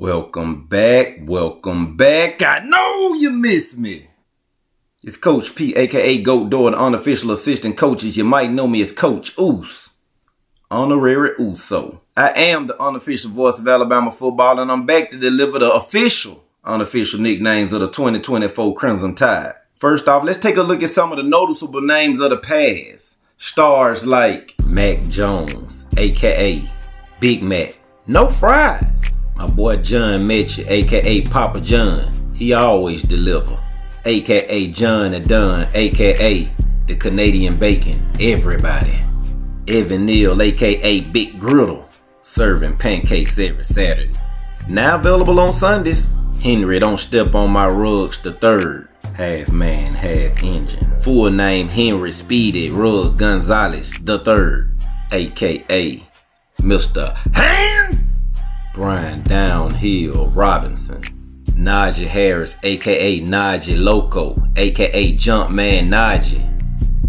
Welcome back. I know you miss me. It's Coach P, aka Goat Door, and unofficial assistant coaches. You might know me as Coach Oos, honorary Uso. I am the unofficial voice of Alabama football, and I'm back to deliver the official, unofficial nicknames of the 2024 Crimson Tide. First off, let's take a look at some of the noticeable names of the past. Stars like Mac Jones, aka Big Mac, no fries. My boy John Metchie, aka Papa John, he always deliver. Aka John and Dunn, aka the Canadian Bacon, everybody. Evan Neal, aka Big Griddle, serving pancakes every Saturday. Now available on Sundays, Henry Don't Step on My Rugs III, half man, half engine. Full name Henry Speedy Ruggs Gonzalez III, aka Mr. Hands Brian Downhill Robinson. Najee Harris, aka Najee Loco, aka Jumpman Najee,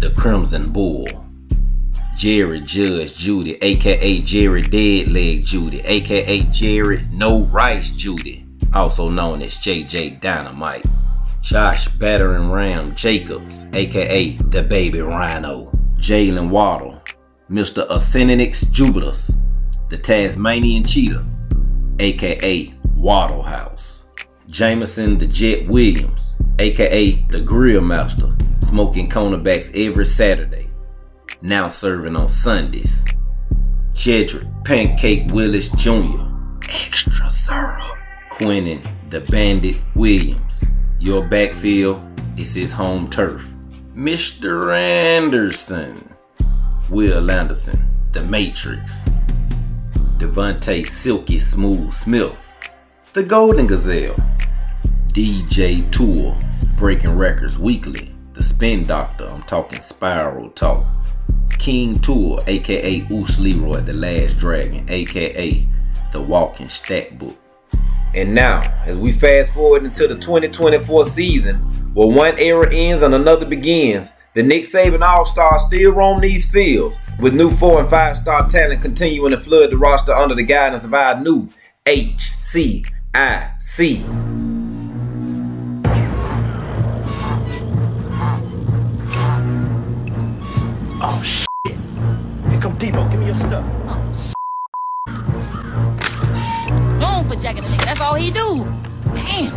the Crimson Bull. Jerry Judge Judy, aka Jerry Deadleg Judy, aka Jerry No Rice Judy, also known as JJ Dynamite. Josh Battering Ram Jacobs, aka the Baby Rhino. Jalen Waddle, Mr. Asenenix Jubitus, the Tasmanian Cheetah, aka Waddle House. Jameson the Jet Williams, aka the Grill Master, smoking cornerbacks every Saturday, now serving on Sundays. Jedrick Pancake Willis Jr., extra syrup. Quentin the Bandit Williams, your backfield is his home turf. Mr. Anderson, Will Anderson, the Matrix. Devontae Silky Smooth Smith, the Golden Gazelle. DJ Tour, breaking records weekly, the Spin Doctor, I'm talking Spiral Talk. King Tour, aka Oos Leroy, the Last Dragon, aka the Walking Stat Book. And now, as we fast forward into the 2024 season, where one era ends and another begins, the Nick Saban All-Stars still roam these fields, with new 4- and 5-star talent continuing to flood the roster under the guidance of our new HCIC. Oh shit! Here come DeBoer, give me your stuff. Known for jacking a nigga, that's all he do. Damn.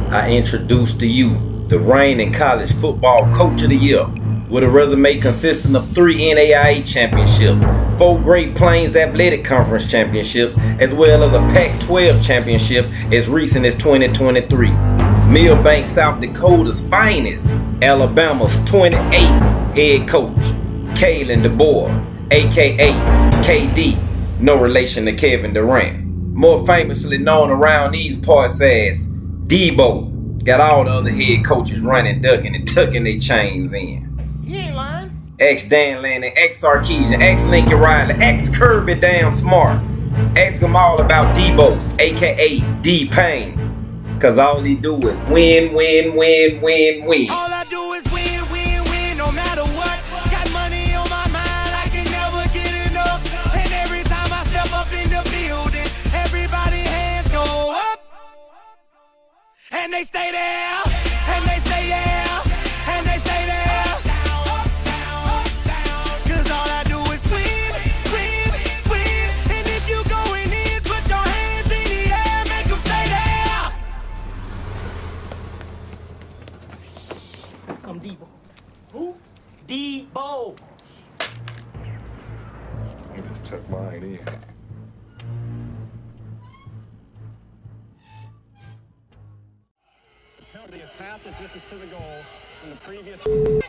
I introduce to you the reigning college football coach of the year, with a resume consisting of 3 NAIA championships, 4 Great Plains Athletic Conference championships, as well as a Pac-12 championship as recent as 2023. Millbank, South Dakota's finest, Alabama's 28th head coach, Kalen DeBoer, aka KD, no relation to Kevin Durant, more famously known around these parts as DeBoer. Got all the other head coaches running, ducking, and tucking their chains in. You ain't lying. Ex Dan Lanning, ex Sarkeesian, ex Lincoln Riley, ex Kirby Damn Smart. Ask them all about DeBoer, aka D-Pain. Cause all he do is win, win, win, win, win. All I do is win, win, win, no matter what. Got money on my mind, I can never get enough. And every time I step up in the building, everybody hands go up. And they stay there, and they say yeah, and they stay there. Cause all I do is win, win, win. And if you going in, put your hands in the air, make them stay there. Come DeBoer. Who? DeBoer. You just took mine in. Penalty is half the distance to the goal from the previous. Well,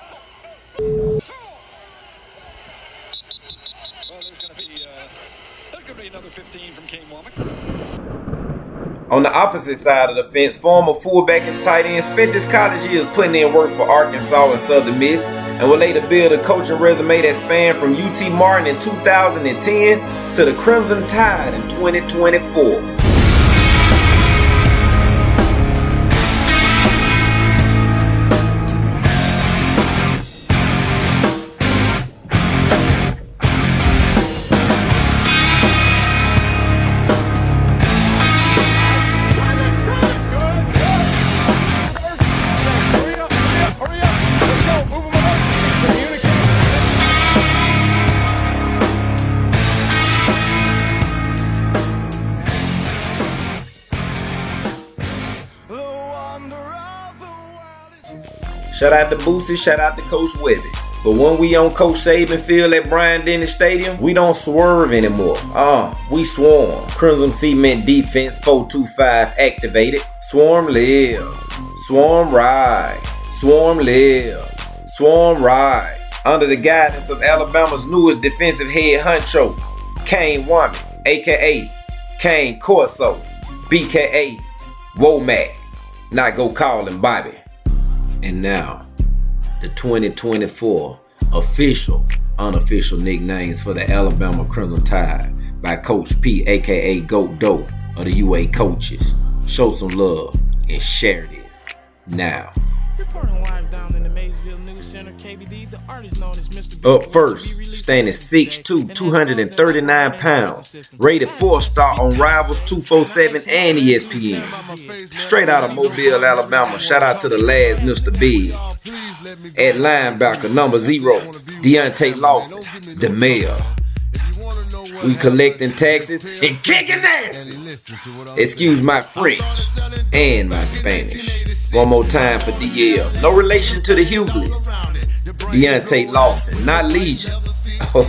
there's going to be another 15 from King Womack. On the opposite side of the fence, former fullback and tight end spent his college years putting in work for Arkansas and Southern Miss, and will later build a coaching resume that spanned from UT Martin in 2010 to the Crimson Tide in 2024. Shout out to Boosie, shout out to Coach Webby. But when we on Coach Saban field at Bryant-Denny Stadium, we don't swerve anymore. We swarm. Crimson Cement Defense 425 activated. Swarm live. Swarm ride. Swarm live. Swarm ride. Under the guidance of Alabama's newest defensive head honcho, Kane Wami, aka Kane Corso, BKA Womack. Not go call him Bobby. And now, the 2024 official, unofficial nicknames for the Alabama Crimson Tide by Coach P, aka Goat Doe of the UACoaches. Show some love and share this now. Up first, standing 6'2", 239 pounds, rated 4-star on Rivals 247 and ESPN. Straight out of Mobile, Alabama, shout out to the lads, Mr. Big. At linebacker, number 0, Deontay Lawson, the mayor. We collecting taxes and kicking ass. Excuse my French and my Spanish. One more time for DL. No relation to the Hughleys. Deontay Lawson, not Legion. Oh,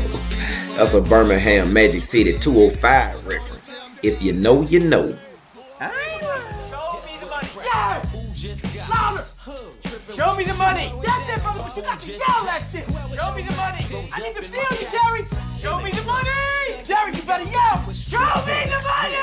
that's a Birmingham Magic City 205 reference. If you know, you know. Show me the money! That's it, brother, but you got to yell that shit! Show me the money! I need to feel you, Jerry! Show me the money! Jerry, you better yell! Show me the money!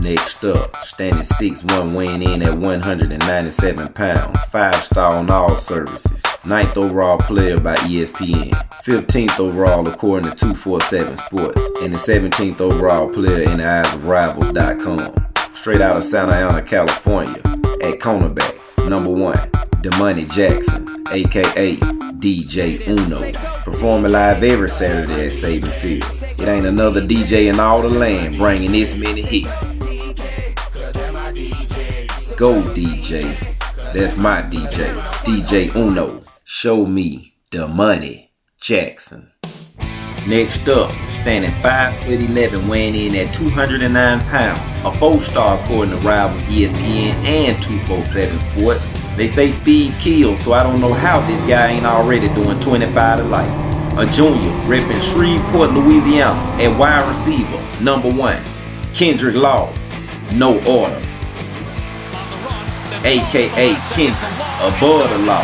Next up, standing 6'1", weighing in at 197 pounds, 5-star on all services, 9th overall player by ESPN, 15th overall according to 247 Sports, and the 17th overall player in the eyes of Rivals.com. Straight out of Santa Ana, California, at cornerback, number 1, DeMoney Jackson, aka DJ Uno, performing live every Saturday at Saban Field. It ain't another DJ in all the land bringing this many hits. Go DJ, that's my DJ, DJ Uno. Show me the money, Jackson. Next up, standing 5'11", weighing in at 209 pounds, a 4-star according to Rivals, ESPN, and 247 Sports. They say speed kills, so I don't know how this guy ain't already doing 25 to life. A junior, repping Shreveport, Louisiana, at wide receiver, number 1, Kendrick Law, no order, aka Kendrick, above the law,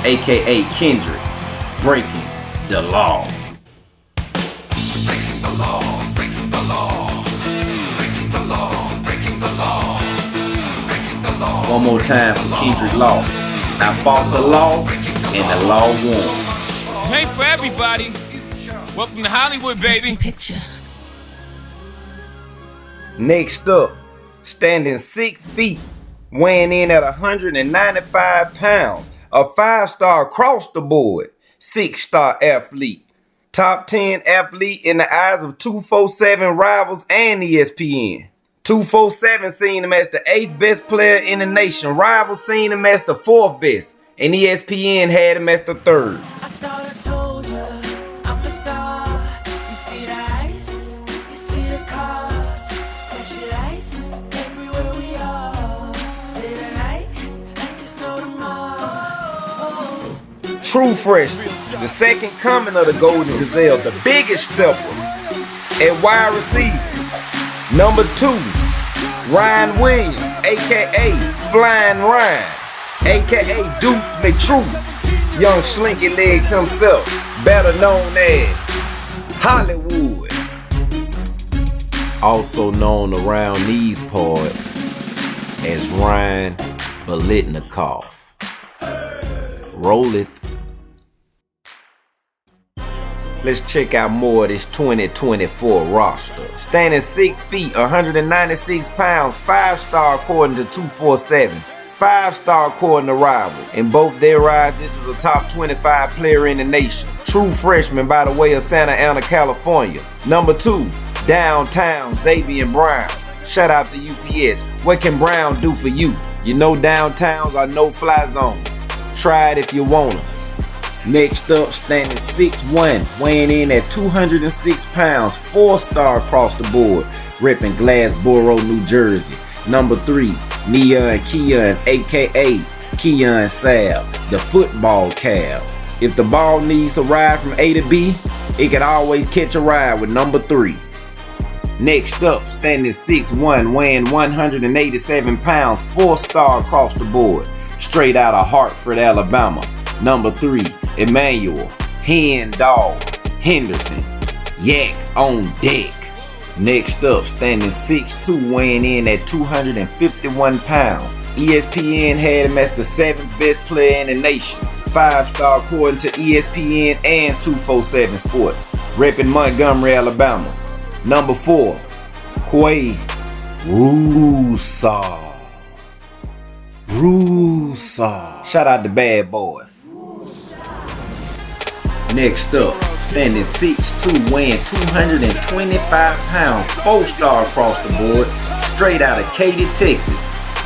aka Kendrick, breaking the law. Breaking the law, breaking the law, breaking the law, breaking the law, breaking the law. One more time for Kendrick Law. I fought the law, and the law won. Hey for everybody. Welcome to Hollywood, baby. Picture. Next up, standing 6 feet, weighing in at 195 pounds, a 5-star across the board, 6-star athlete, top 10 athlete in the eyes of 247 Rivals and ESPN. 247 seen him as the 8th best player in the nation. Rivals seen him as the 4th best. And ESPN had him as the 3rd. I thought I told you, I'm the star. You see the ice, you see the cars. Flashing lights, everywhere we are. Late at night, like it's no tomorrow. True freshman, the second coming of the Golden Gazelle, the biggest stepper at wide receiver. Number 2, Ryan Williams, aka Flying Ryan, aka Deuce McTruth, young slinky legs himself, better known as Hollywood. also known around these parts as Ryan Bolitnikov. Rolleth. Let's check out more of this 2024 roster. Standing 6 feet, 196 pounds, 5-star according to 247. 5-star according to Rivals. In both their rides, this is a top 25 player in the nation. True freshman by the way of Santa Ana, California. Number 2, downtown, Xavier Brown. Shout out to UPS. What can Brown do for you? You know downtowns are no-fly zones. Try it if you want them. Next up, standing 6'1", weighing in at 206 pounds, 4-star across the board, repping Glassboro, New Jersey. Number 3, Neon Keon, aka Keon Sal, the football cab. If the ball needs a ride from A to B, it can always catch a ride with number 3. Next up, standing 6'1", weighing 187 pounds, 4-star across the board, straight out of Hartford, Alabama. Number 3, Emmanuel Hen Dog Henderson, Yak on deck. Next up, standing 6'2", weighing in at 251 pounds. ESPN had him as the 7th best player in the nation. 5-star according to ESPN and 247 Sports. Repping Montgomery, Alabama. Number 4, Quay Rusaw. Shout out to Bad Boys. Next up, standing 6'2", weighing 225 pounds, 4-star across the board, straight out of Katy, Texas.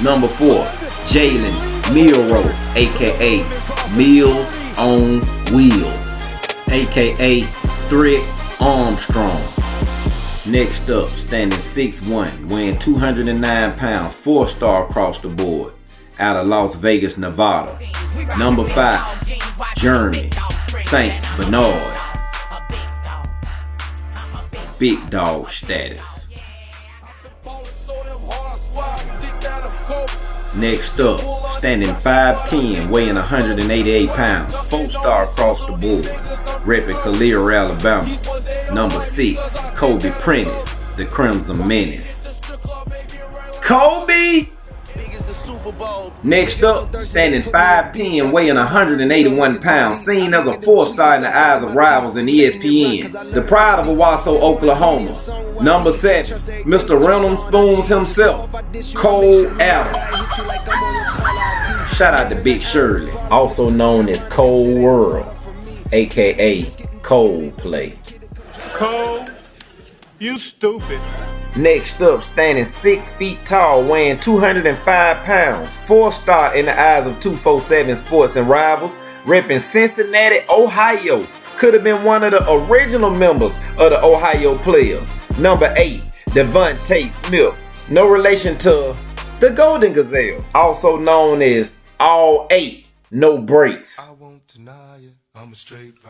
Number 4, Jalen Milroe, aka Meals on Wheels, aka Threat Armstrong. Next up, standing 6'1", weighing 209 pounds, 4-star across the board, out of Las Vegas, Nevada. Number 5, Jeremy St. Bernard, big dog status. Next up, standing 5'10", weighing 188 pounds, 4-star across the board, repping Calera, Alabama. Number 6, Kobe Prentice, the Crimson Menace. Kobe! Next up, standing 5'10", weighing 181 pounds, seen as a 4-star in the eyes of Rivals and ESPN. The pride of Owasso, Oklahoma. Number 7, Mr. Reynolds Spoons himself, Cole Adams. Shout out to Big Shirley, also known as Cold World, aka Coldplay. Cole, you stupid. Next up, standing 6 feet tall, weighing 205 pounds, 4-star in the eyes of 247 Sports and Rivals, repping Cincinnati, Ohio. Could have been one of the original members of the Ohio Players. Number 8, Devontae Smith. No relation to the Golden Gazelle, also known as All 8, No Breaks.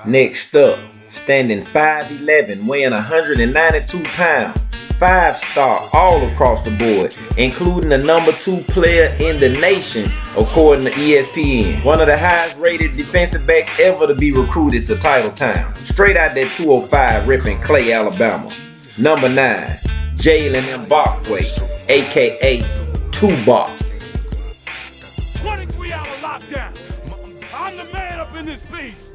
Next up, standing 5'11", weighing 192 pounds, 5-star all across the board, including the number 2 player in the nation according to ESPN. One of the highest rated defensive backs ever to be recruited to Titletown. Straight out that 205, ripping Clay, Alabama. Number 9, Jalen Mbakwe, aka Tupac. 23 hour lockdown. I'm the man up in this piece.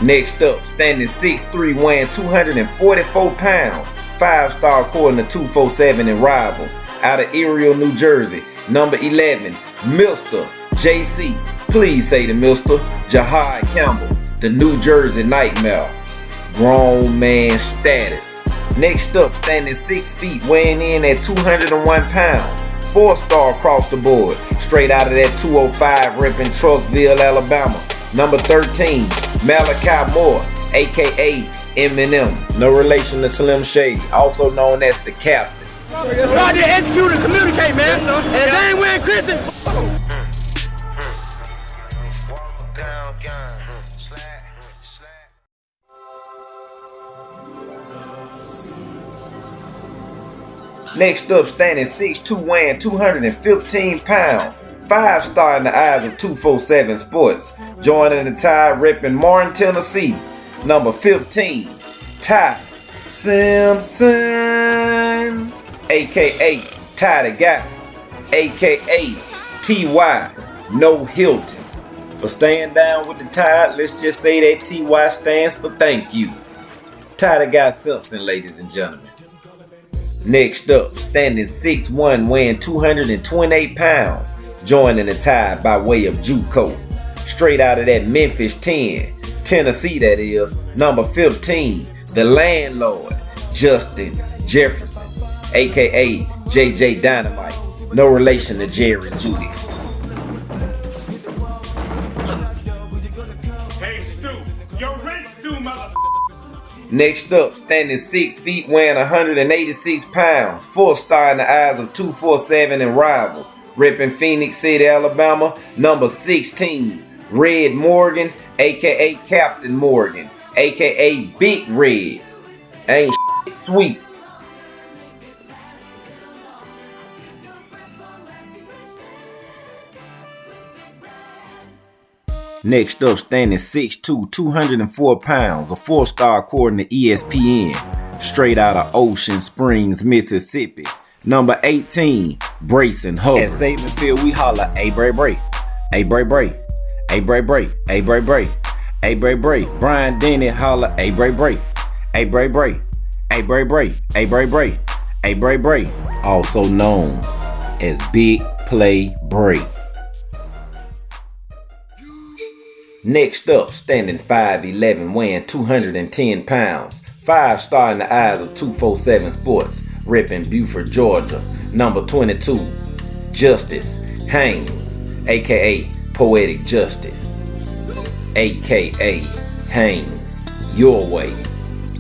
Next up, standing 6'3", weighing 244 pounds, 5-star according to 247 and Rivals, out of Erie, New Jersey. Number 11, Mr. JC, please say the Mr. Jahad Campbell, the New Jersey Nightmare, grown man status. Next up, standing 6 feet, weighing in at 201 pounds, 4-star across the board, straight out of that 205, repping Trussville, Alabama. Number 13, Malachi Moore, aka Eminem, no relation to Slim Shady, also known as the Captain. We're out there execute and communicate, man. And they ain't wearing Christian. Next up, standing 6'2", weighing 215 pounds, 5-star in the eyes of 247 Sports, joining the Tide, repping Martin, Tennessee. Number 15, Ty Simpson. aka Ty the Guy, aka TY No Hilton. For staying down with the tide, let's just say that TY stands for thank you. Ty the Guy Simpson, ladies and gentlemen. Next up, standing 6'1", weighing 228 pounds, joining the Tide by way of JUCO. Straight out of that Memphis 10, Tennessee that is, number 15, the landlord, Justin Jefferson, aka JJ Dynamite. No relation to Jerry and Judy. Hey, Stu, your rent's due, motherfucker. Next up, standing 6 feet, weighing 186 pounds, 4-star in the eyes of 247 and rivals, repping Phoenix City, Alabama, number 16, Red Morgan, aka Captain Morgan, aka Big Red. Ain't shit sweet. Next up, standing 6'2", 204 pounds, a 4-star according to ESPN, straight out of Ocean Springs, Mississippi, number 18, Brayson Hubbard. At Saban Field, we holler, "Hey, Bray Bray, hey, Bray Bray, hey, Bray Bray, hey, Bray Bray, hey, Bray Bray." Brian Denny holler, "Hey, Bray Bray, hey, Bray Bray, hey, Bray Bray, hey, Bray Bray, hey, Bray Bray," also known as Big Play Bray. Next up, standing 5'11", weighing 210 pounds, 5-star in the eyes of 247 Sports, repping Beaufort, Georgia, number 22, Justice Haynes, aka Poetic Justice, aka Haynes, Your Way.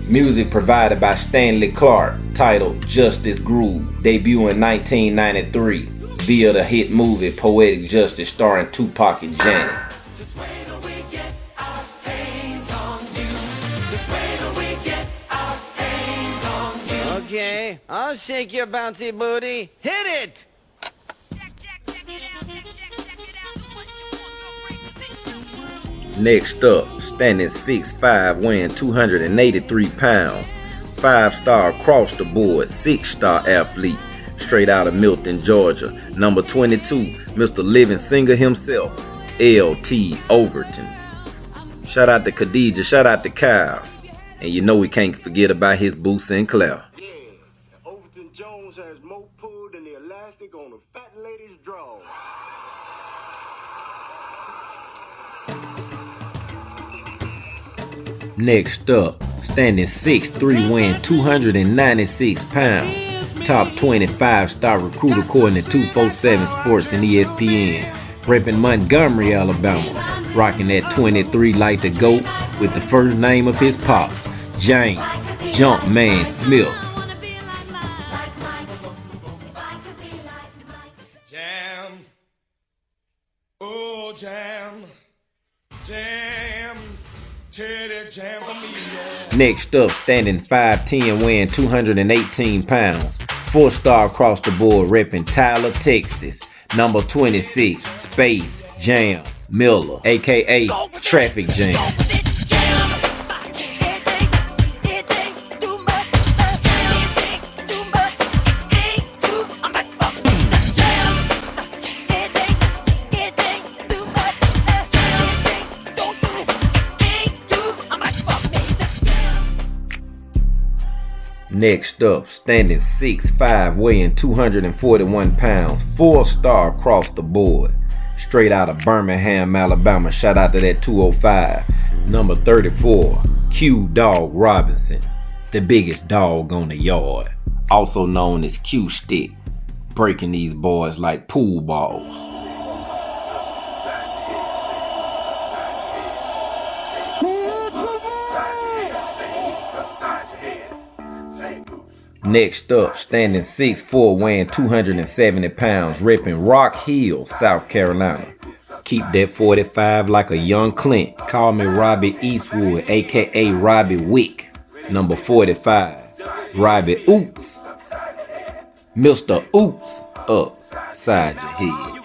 Music provided by Stanley Clark, titled Justice Groove, debuting in 1993 via the hit movie Poetic Justice starring Tupac and Janet. Okay, I'll shake your bouncy booty. Hit it! Next up, standing 6'5", weighing 283 pounds, 5-star across the board, 6-star athlete, straight out of Milton, Georgia, number 22, Mr. Living Singer himself, L.T. Overton. Shout out to Khadijah, shout out to Kyle, and you know we can't forget about his boo Sinclair. Jones has more pull than the elastic on a fat lady's draw. Next up, standing 6'3", weighing 296 pounds, top 25-star recruit according to 247 Sports and ESPN, repping Montgomery, Alabama, rocking that 23 like the GOAT with the first name of his pops, James Jumpman Smith. Next up, standing 5'10", weighing 218 pounds, 4-star across the board, repping Tyler, Texas, number 26, Space Jam Miller, aka Traffic Jam. Next up, standing 6'5", weighing 241 pounds, 4-star across the board, straight out of Birmingham, Alabama. Shout out to that 205, number 34, Q Dog Robinson, the biggest dog on the yard, also known as Q Stick, breaking these boys like pool balls. Next up, standing 6'4", weighing 270 pounds, repping Rock Hill, South Carolina. Keep that 45 like a young Clint. Call me Robbie Eastwood, aka Robbie Wick. Number 45, Robbie Oops. Mr. Oops upside your head.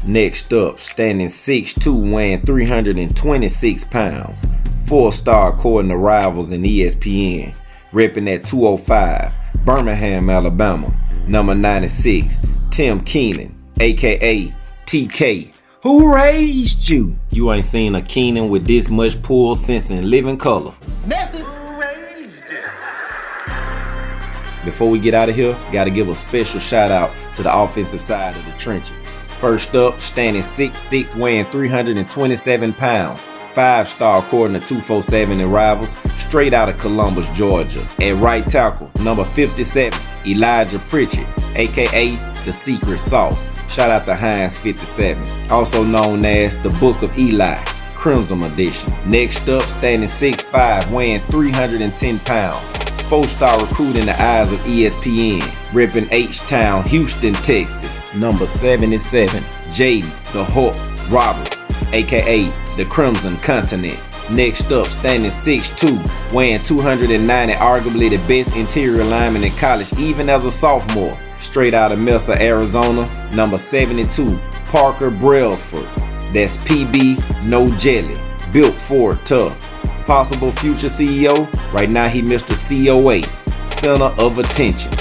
Next up, standing 6'2", weighing 326 pounds, 4-star according to Rivals and ESPN. Repping at 205, Birmingham, Alabama. Number 96, Tim Keenan, aka TK. Who raised you? You ain't seen a Keenan with this much pull since in living color. Nasty. Before we get out of here, gotta give a special shout out to the offensive side of the trenches. First up, standing 6'6", weighing 327 pounds. 5-star according to 247 and Rivals, straight out of Columbus, Georgia. At right tackle, number 57, Elijah Pritchett, aka The Secret Sauce. Shout out to Hines 57, also known as the Book of Eli, Crimson Edition. Next up, standing 6'5", weighing 310 pounds. 4-star recruit in the eyes of ESPN, repping H-Town, Houston, Texas. Number 77, J. The Hawk Roberts, aka the Crimson Continent. Next up, standing 6'2", weighing 290, arguably the best interior lineman in college, even as a sophomore. Straight out of Mesa, Arizona. Number 72, Parker Brailsford. That's PB, no jelly. Built for it tough. Possible future CEO, right now he Mr. COA, center of attention.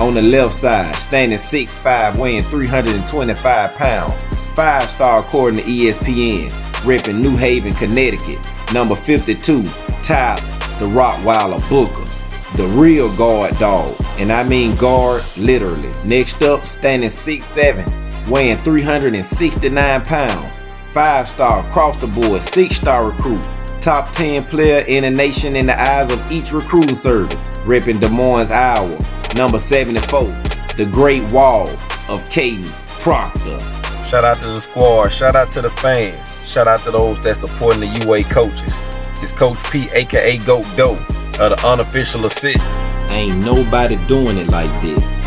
On the left side, standing 6'5", weighing 325 pounds. 5-star according to ESPN, repping New Haven, Connecticut. Number 52, Tyler, the Rottweiler Booker, the real guard dog, and I mean guard literally. Next up, standing 6'7", weighing 369 pounds. 5-star across the board, 6-star recruit. Top 10 player in the nation in the eyes of each recruiting service. Repping Des Moines, Iowa. Number 74, the Great Wall of Caden Proctor. Shout out to the squad. Shout out to the fans. Shout out to those that supporting the UACoaches. It's Coach P, aka Goat Doe, of the Unofficial Assistants. Ain't nobody doing it like this.